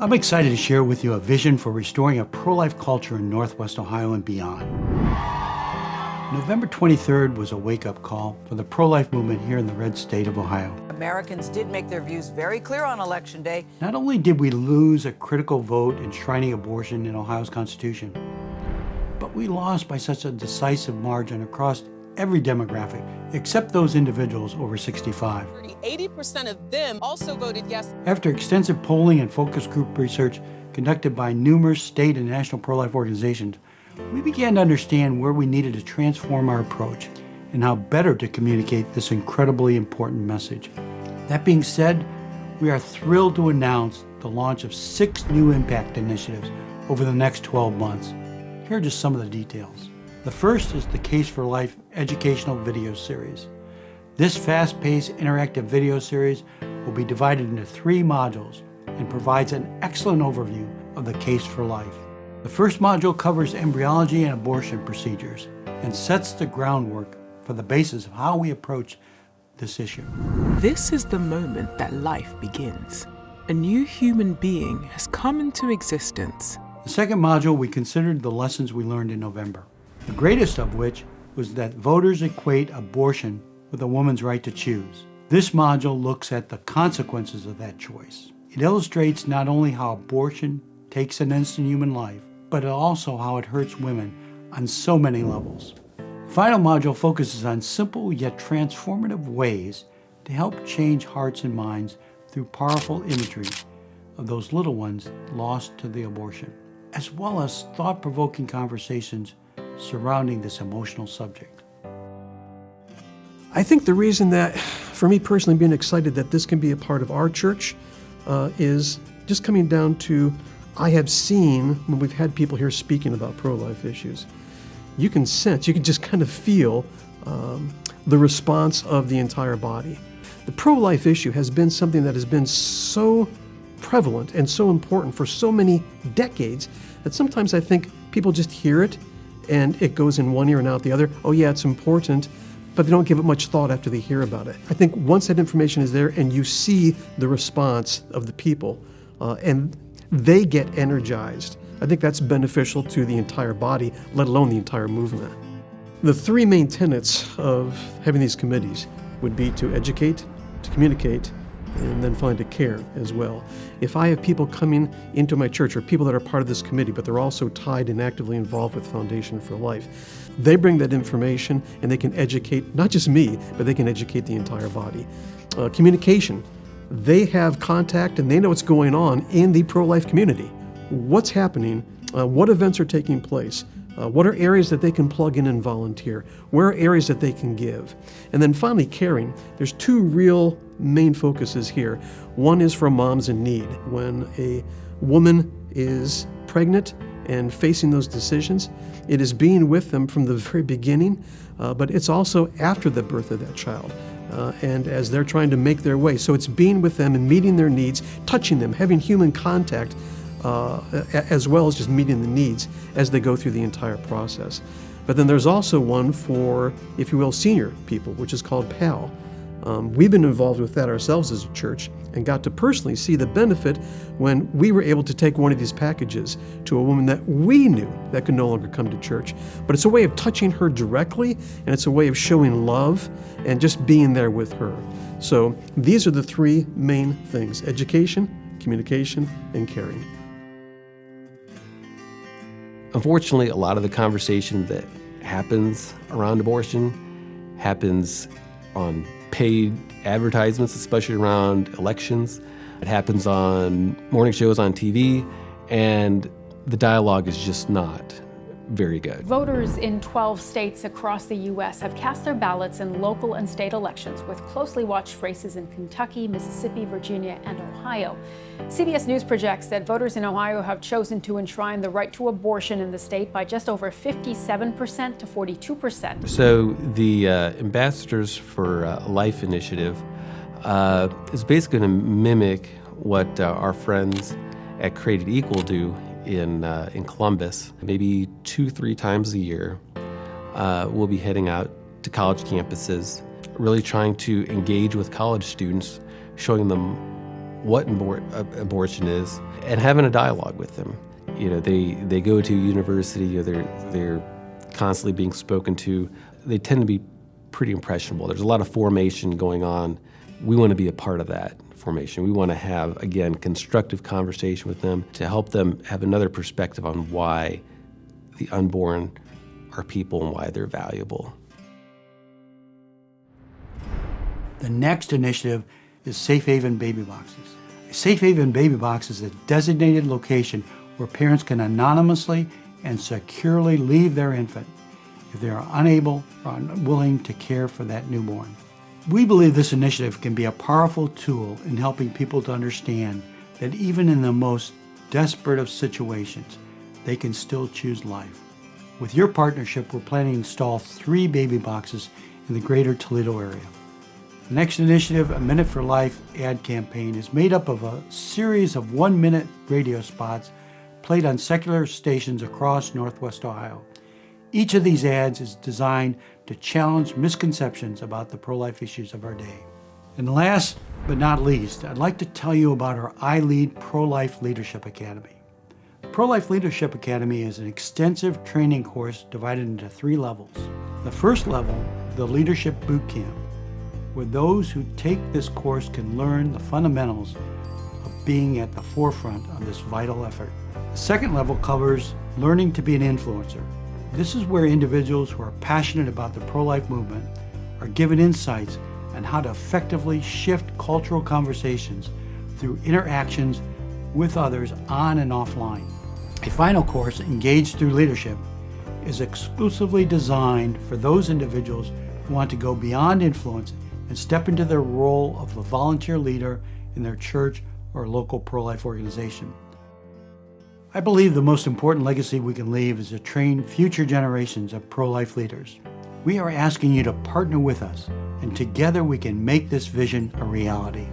I'm excited to share with you a vision for restoring a pro-life culture in Northwest Ohio and beyond. November 23rd was a wake-up call for the pro-life movement here in the red state of Ohio. Americans did make their views very clear on Election Day. Not only did we lose a critical vote enshrining abortion in Ohio's Constitution, but we lost by such a decisive margin across every demographic, except those individuals over 65. 80% of them also voted yes. After extensive polling and focus group research conducted by numerous state and national pro-life organizations, we began to understand where we needed to transform our approach and how better to communicate this incredibly important message. That being said, we are thrilled to announce the launch of 6 new impact initiatives over the next 12 months. Here are just some of the details. The first is the Case for Life educational video series. This fast-paced interactive video series will be divided into 3 modules and provides an excellent overview of the Case for Life. The first module covers embryology and abortion procedures and sets the groundwork for the basis of how we approach this issue. This is the moment that life begins. A new human being has come into existence. The second module, we considered the lessons we learned in November, the greatest of which was that voters equate abortion with a woman's right to choose. This module looks at the consequences of that choice. It illustrates not only how abortion takes an innocent human life, but also how it hurts women on so many levels. The final module focuses on simple yet transformative ways to help change hearts and minds through powerful imagery of those little ones lost to the abortion, as well as thought-provoking conversations surrounding this emotional subject. I think the reason that, for me personally, being excited that this can be a part of our church is just coming down to, I have seen when we've had people here speaking about pro-life issues, you can sense, you can just kind of feel the response of the entire body. The pro-life issue has been something that has been so prevalent and so important for so many decades that sometimes I think people just hear it and it goes in one ear and out the other. Oh yeah, it's important, but they don't give it much thought after they hear about it. I think once that information is there and you see the response of the people and they get energized, I think that's beneficial to the entire body, let alone the entire movement. The 3 main tenets of having these committees would be to educate, to communicate, and then finally to care as well. If I have people coming into my church or people that are part of this committee, but they're also tied and actively involved with Foundation for Life, they bring that information and they can educate not just me, but they can educate the entire body. Communication. They have contact and they know what's going on in the pro-life community. What's happening, what events are taking place, what are areas that they can plug in and volunteer, where are areas that they can give. And then finally, caring. There's 2 real main focuses here. One is for moms in need. When a woman is pregnant and facing those decisions, it is being with them from the very beginning, but it's also after the birth of that child. And as they're trying to make their way. So it's being with them and meeting their needs, touching them, having human contact, as well as just meeting the needs as they go through the entire process. But then there's also one for, if you will, senior people, which is called PAL. We've been involved with that ourselves as a church and got to personally see the benefit when we were able to take one of these packages to a woman that we knew that could no longer come to church. But it's a way of touching her directly, and it's a way of showing love and just being there with her. So these are the 3 main things: education, communication, and caring. Unfortunately, a lot of the conversation that happens around abortion happens on paid advertisements, especially around elections. It happens on morning shows on TV, and the dialogue is just not very good. Voters in 12 states across the U.S. have cast their ballots in local and state elections, with closely watched races in Kentucky, Mississippi, Virginia, and Ohio. CBS News projects that voters in Ohio have chosen to enshrine the right to abortion in the state by just over 57% to 42%. So the Ambassadors for Life initiative is basically going to mimic what our friends at Created Equal do in Columbus. Maybe 2-3 times a year, we'll be heading out to college campuses, really trying to engage with college students, showing them what abortion is and having a dialogue with them. They go to university, or they're constantly being spoken to. They tend to be pretty impressionable. There's a lot of formation going on. We want to be a part of that formation. We want to have, again, constructive conversation with them to help them have another perspective on why the unborn are people and why they're valuable. The next initiative is Safe Haven Baby Boxes. A Safe Haven Baby Box is a designated location where parents can anonymously and securely leave their infant if they are unable or unwilling to care for that newborn. We believe this initiative can be a powerful tool in helping people to understand that even in the most desperate of situations, they can still choose life. With your partnership, we're planning to install 3 baby boxes in the greater Toledo area. The next initiative, A Minute for Life ad campaign, is made up of a series of 1-minute radio spots played on secular stations across Northwest Ohio. Each of these ads is designed to challenge misconceptions about the pro-life issues of our day. And last but not least, I'd like to tell you about our I Lead Pro-Life Leadership Academy. The Pro-Life Leadership Academy is an extensive training course divided into 3 levels. The first level, the Leadership Boot Camp, where those who take this course can learn the fundamentals of being at the forefront of this vital effort. The second level covers learning to be an influencer. This is where individuals who are passionate about the pro-life movement are given insights on how to effectively shift cultural conversations through interactions with others on and offline. A final course, Engaged Through Leadership, is exclusively designed for those individuals who want to go beyond influence and step into their role of a volunteer leader in their church or local pro-life organization. I believe the most important legacy we can leave is to train future generations of pro-life leaders. We are asking you to partner with us, and together we can make this vision a reality.